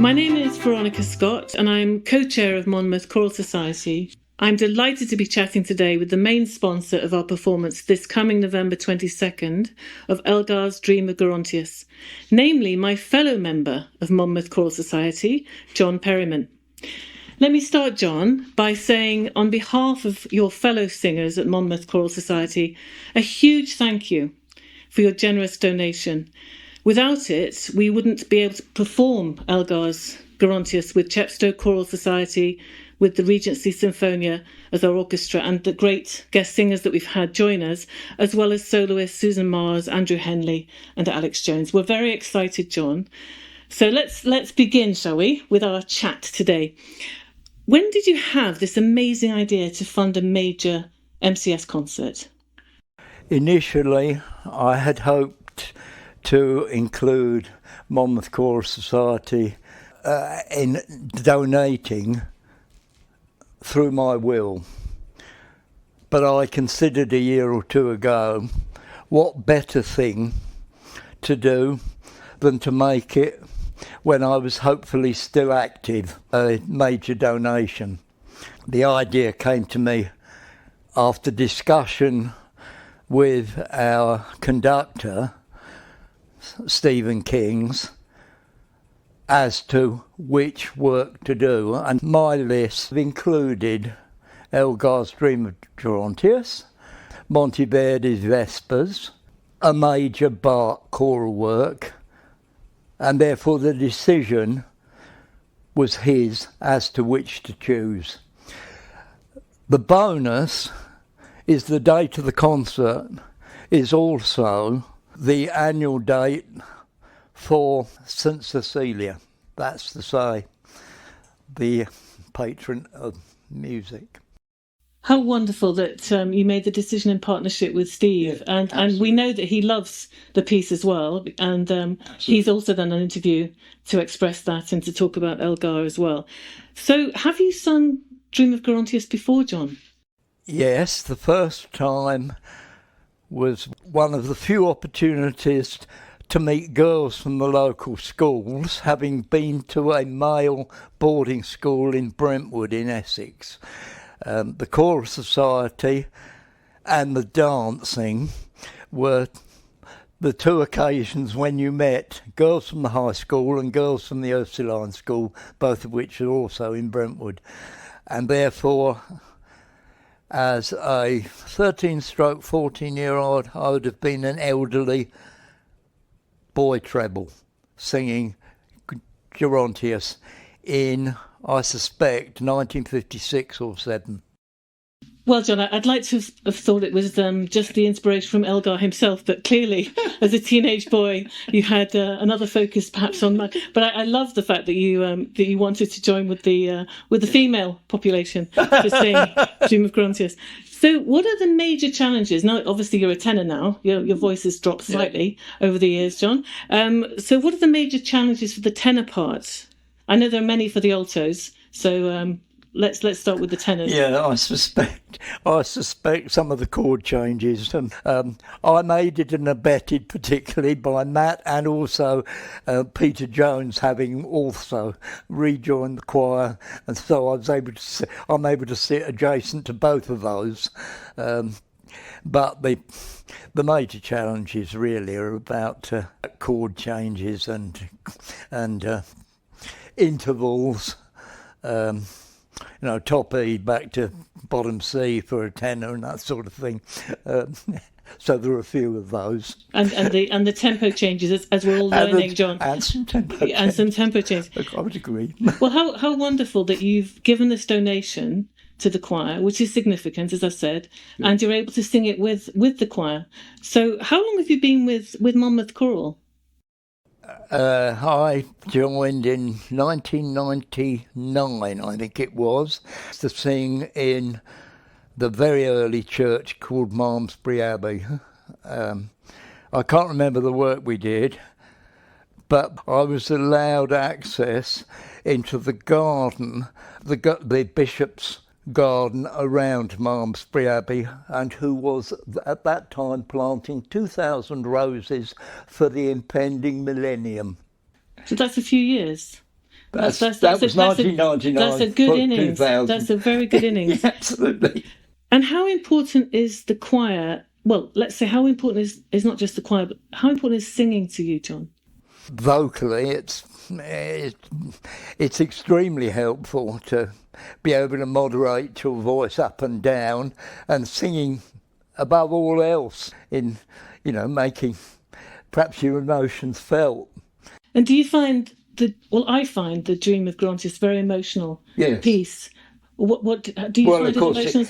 My name is Veronica Scott and I'm co-chair of Monmouth Choral Society. I'm delighted to be chatting today with the main sponsor of our performance this coming November 22nd of Elgar's Dream of Gerontius, namely my fellow member of Monmouth Choral Society, John Perryman. Let me start, John, by saying on behalf of your fellow singers at Monmouth Choral Society, a huge thank you for your generous donation. Without it, we wouldn't be able to perform Elgar's Gerontius with Chepstow Choral Society, with the Regency Sinfonia as our orchestra, and the great guest singers that we've had join us, as well as soloists Susan Mars, Andrew Henley and Alex Jones. We're very excited, John. So let's begin, shall we, with our chat today. When did you have this amazing idea to fund a major MCS concert? Initially, I had hoped to include Monmouth Choral Society in donating through my will. But I considered a year or two ago, what better thing to do than to make it, when I was hopefully still active, a major donation. The idea came to me after discussion with our conductor, Stephen Kings, as to which work to do, and my list included Elgar's Dream of Gerontius, Monteverdi's Vespers, a major Bach choral work, and therefore the decision was his as to which to choose. The bonus is the date of the concert is also the annual date for St Cecilia, that's to say, the patron of music. How wonderful that you made the decision in partnership with Steve, and we know that he loves the piece as well, and he's also done an interview to express that and to talk about Elgar as well. So have you sung Dream of Gerontius before, John? Yes, the first time was one of the few opportunities to meet girls from the local schools, having been to a male boarding school in Brentwood in Essex. The Choral Society and the dancing were the two occasions when you met girls from the high school and girls from the Ursuline school, both of which are also in Brentwood. And therefore, as a 13-14-year-old, I would have been an elderly boy treble singing Gerontius in, I suspect, 1956 or 7. Well, John, I'd like to have thought it was just the inspiration from Elgar himself, but clearly, as a teenage boy, you had another focus, perhaps on. But I love the fact that you wanted to join with the female population to sing Dream of Gerontius. So, what are the major challenges? Now, obviously, you're a tenor now. Your voice has dropped slightly over the years, John. So, what are the major challenges for the tenor part? I know there are many for the altos. So. Let's start with the tenors. Yeah, I suspect some of the chord changes. I'm aided and abetted particularly by Matt and also Peter Jones, having also rejoined the choir, and so I'm able to sit adjacent to both of those. But the major challenges really are about chord changes and intervals. Top E back to bottom C for a tenor and that sort of thing. So there are a few of those. And the tempo changes as we're all learning, John. And some tempo changes. And some tempo changes. I would agree. Well, how wonderful that you've given this donation to the choir, which is significant, as I said, and you're able to sing it with the choir. So how long have you been with Monmouth Choral? I joined in 1999, I think it was, to sing in the very early church called Malmesbury Abbey. I can't remember the work we did, but I was allowed access into the garden, the bishop's garden around Malmesbury Abbey, and who was at that time planting 2,000 roses for the impending millennium. So that's a few years. That was 1999. That's a good innings. 2000. That's a very good innings. Yeah, absolutely. And how important is the choir? Well, let's say how important is not just the choir, but how important is singing to you, John? Vocally, it's extremely helpful to be able to moderate your voice up and down, and singing above all else in, making perhaps your emotions felt. And do you find I find the Dream of Grantis very emotional piece. What do you find it emotional?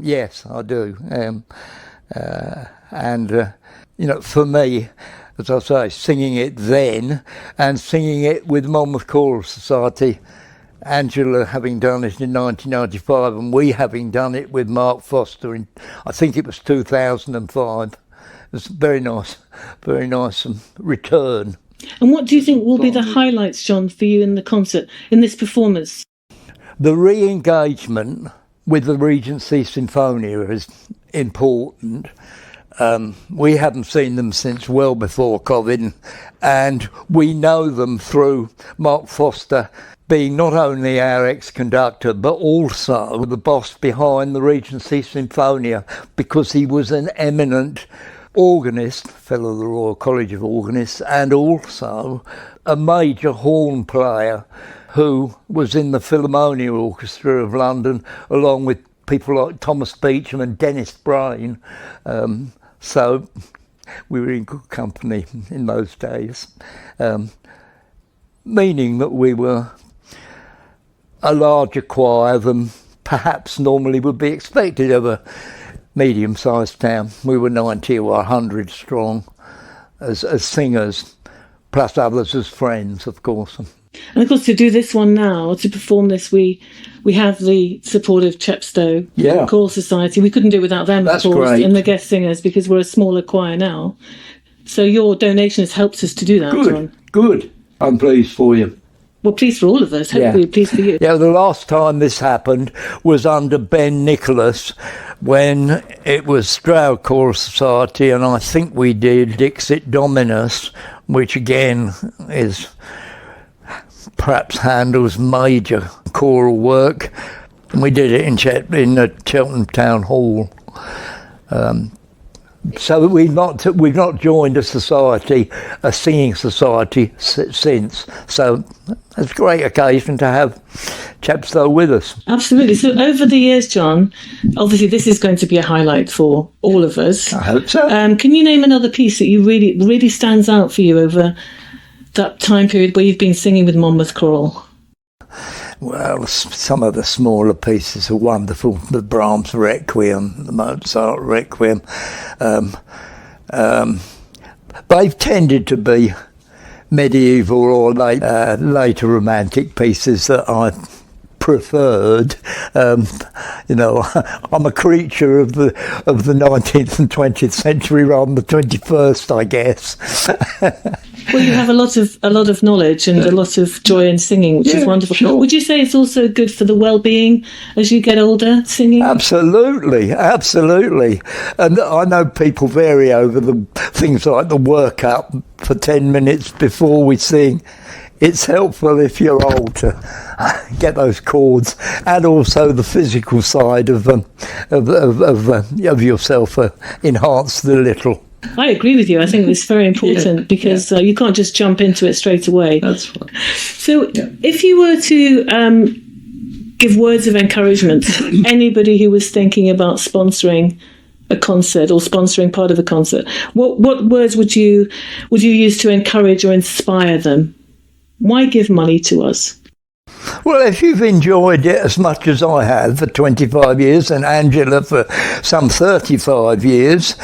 Yes, I do. For me, as I say, singing it then and singing it with Monmouth Choral Society, Angela having done it in 1995 and we having done it with Mark Foster in, I think it was 2005. It was very nice return. And what do you think will be the highlights, John, for you in the concert, in this performance? The re-engagement with the Regency Sinfonia is important. We haven't seen them since well before COVID, and we know them through Mark Foster being not only our ex-conductor but also the boss behind the Regency Sinfonia, because he was an eminent organist, fellow of the Royal College of Organists, and also a major horn player who was in the Philharmonia Orchestra of London, along with people like Thomas Beecham and Dennis Brain. So we were in good company in those days, meaning that we were a larger choir than perhaps normally would be expected of a medium-sized town. We were 90 or 100 strong as singers, plus others as friends, of course. And of course, to do this one now, to perform this, we have the support of Chepstow Choral Society. We couldn't do it without them, That's of course, great. and the guest singers, because we're a smaller choir now. So your donation has helped us to do that, John. Good. I'm pleased for you. Well, pleased for all of us. Hopefully, pleased for you. Yeah, the last time this happened was under Ben Nicholas, when it was Stroud Choral Society, and I think we did Dixit Dominus, which again is perhaps Handel's major choral work. And we did it in Cheltenham Town Hall. So we've not joined a singing society since. So it's a great occasion to have Chepstow with us. Absolutely. So over the years, John, obviously this is going to be a highlight for all of us. I hope so. Can you name another piece that you really stands out for you over that time period where you've been singing with Monmouth Choral? Well, some of the smaller pieces are wonderful. The Brahms Requiem, the Mozart Requiem. They've tended to be medieval or later romantic pieces that I preferred. I'm a creature of the 19th and 20th century rather than the 21st, I guess. Well, you have a lot of knowledge and a lot of joy in singing, which is wonderful. Sure. Would you say it's also good for the well-being as you get older, singing? Absolutely. And I know people vary over the things like the work-up for 10 minutes before we sing. It's helpful if you're old to get those chords, and also the physical side of yourself enhanced a little. I agree with you. I think it's very important because you can't just jump into it straight away. That's right. So if you were to give words of encouragement to anybody who was thinking about sponsoring a concert or sponsoring part of a concert, what words would you use to encourage or inspire them? Why give money to us? Well, if you've enjoyed it as much as I have for 25 years and Angela for some 35 years,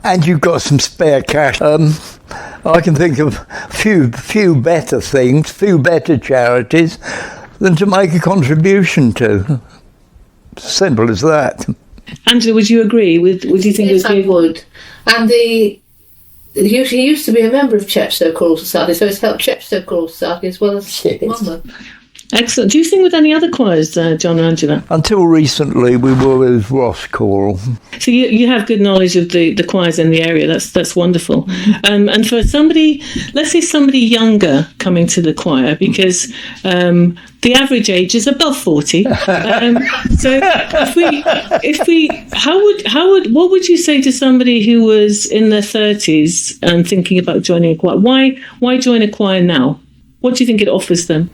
and you've got some spare cash, I can think of few better things, few better charities than to make a contribution to. Simple as that. Angela, would you agree? Would you think yes, I would. And he used to be a member of Chepstow Choral Society, so it's helped Chepstow Choral Society as well as Monmouth. Excellent. Do you sing with any other choirs, John and Angela? Until recently, we were with Ross Choral. So you have good knowledge of the choirs in the area. That's wonderful. And for somebody, let's say somebody younger coming to the choir, because the average age is above 40. So what would you say to somebody who was in their 30s and thinking about joining a choir? Why join a choir now? What do you think it offers them?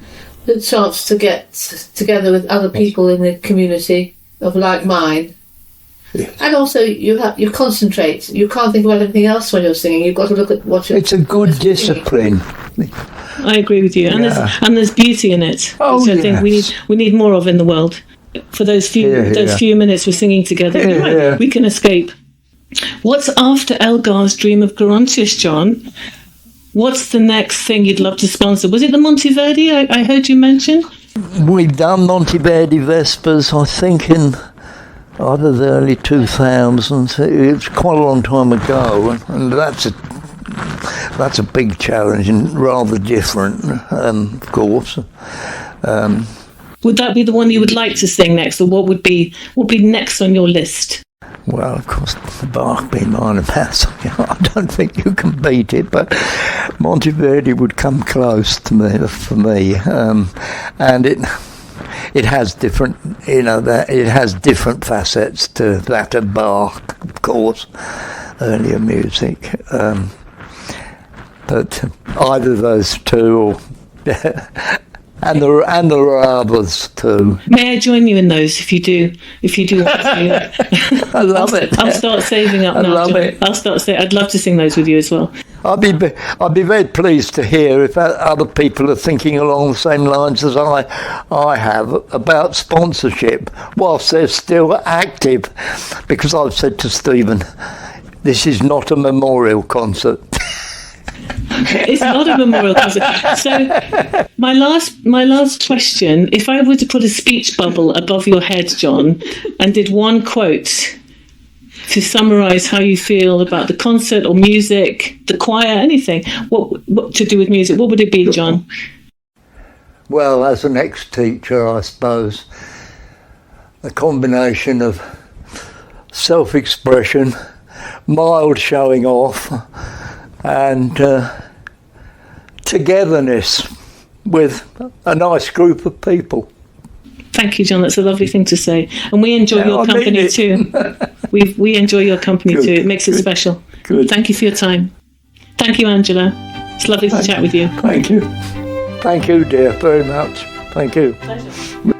The chance to get together with other people in the community of like mind. Yes. And also you concentrate. You can't think about anything else when you're singing. You've got to look at what you're... It's a good discipline. I agree with you. And there's beauty in it, which I think we need more of in the world. For those few minutes we're singing together, we can escape. What's after Elgar's Dream of Gerontius, John? What's the next thing you'd love to sponsor? Was it the Monteverdi I heard you mention? We've done Monteverdi Vespers, I think, in either the early 2000s. It was quite a long time ago, and that's a big challenge and rather different, of course. Would that be the one you would like to sing next, or what would be next on your list? Well, of course, the Bach being minor mass, I don't think you can beat it, but Monteverdi would come close to me, for me, and it has different, it has different facets to that of Bach, of course, earlier music, but either those two or. And there are others too. May I join you in those if you do want to? I love it. I'll start saving up now. I love John. it. I'd love to sing those with you as well. I'd be very pleased to hear if other people are thinking along the same lines as I have about sponsorship whilst they're still active, because I've said to Stephen, this is not a memorial concert. It's not a memorial concert. So my last question, if I were to put a speech bubble above your head, John, and did one quote to summarise how you feel about the concert or music, the choir, anything, what to do with music, what would it be, John? Well, as an ex-teacher, I suppose, a combination of self-expression, mild showing off, and togetherness with a nice group of people. Thank you, John. That's a lovely thing to say. And we enjoy your company too. We enjoy your company too. It makes it special. Good. Thank you for your time. Thank you, Angela. It's lovely to chat with you. Thank you. Thank you, dear, very much. Thank you. Pleasure.